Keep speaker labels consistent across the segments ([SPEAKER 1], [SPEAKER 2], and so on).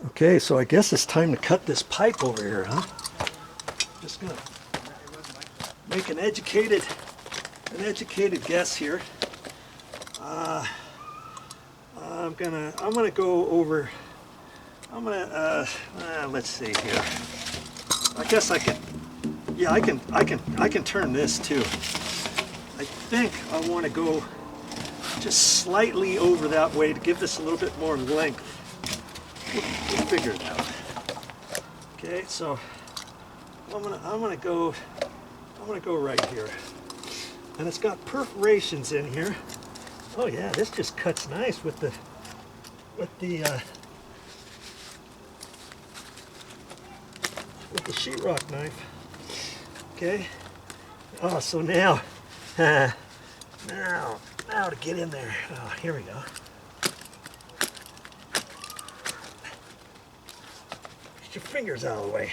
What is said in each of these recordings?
[SPEAKER 1] Okay, so I guess it's time to cut this pipe over here, huh? Just gonna make an educated guess here. I'm gonna go over. Let's see here. I guess I can. Yeah, I can turn this too. I think I want to go just slightly over that way to give this a little bit more length. We'll figure it out. Okay, so I'm gonna go right here, and it's got perforations in here. Oh yeah, this just cuts nice with the sheetrock knife. Okay. Oh, so now to get in there. Oh, here we go. Get your fingers out of the way.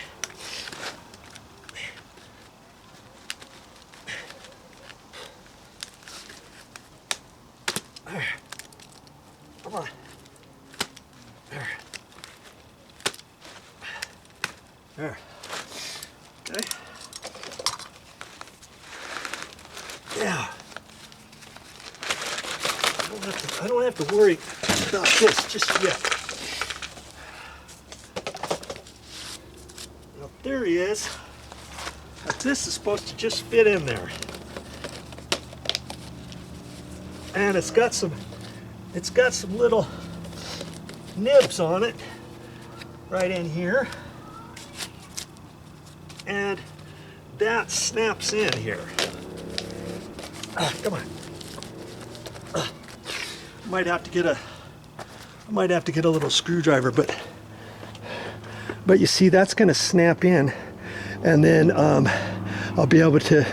[SPEAKER 1] Come on. There. Okay. Yeah. I don't have to worry about this just yet. Now there he is. Now, this is supposed to just fit in there. And it's got some little nibs on it right in here. And that snaps in here. Come on. I might have to get a little screwdriver, but you see that's going to snap in, and then I'll be able to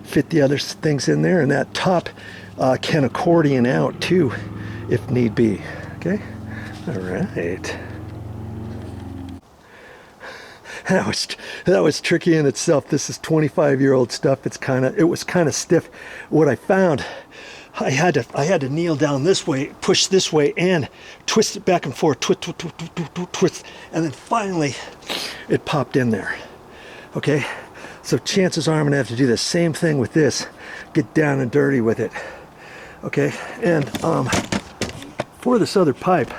[SPEAKER 1] fit the other things in there, and that top can accordion out too, if need be. Okay. All right. That was tricky in itself. This is 25-year-old stuff. It was kind of stiff. What I found, I had to kneel down this way, push this way, and twist it back and forth, twist, and then finally it popped in there. Okay, so chances are I'm gonna have to do the same thing with this. Get down and dirty with it. Okay, and for this other pipe,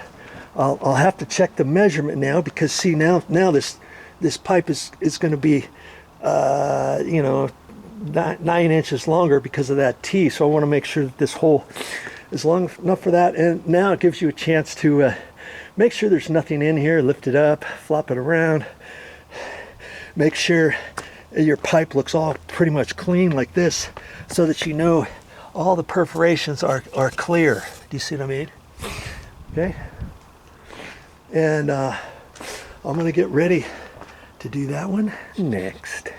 [SPEAKER 1] I'll have to check the measurement now, because see now this pipe is going to be, 9 inches longer because of that T. So I want to make sure that this hole is long enough for that. And now it gives you a chance to make sure there's nothing in here. Lift it up, flop it around. Make sure your pipe looks all pretty much clean like this, so that you know all the perforations are clear. Do you see what I mean? Okay. And I'm going to get ready to do that one next.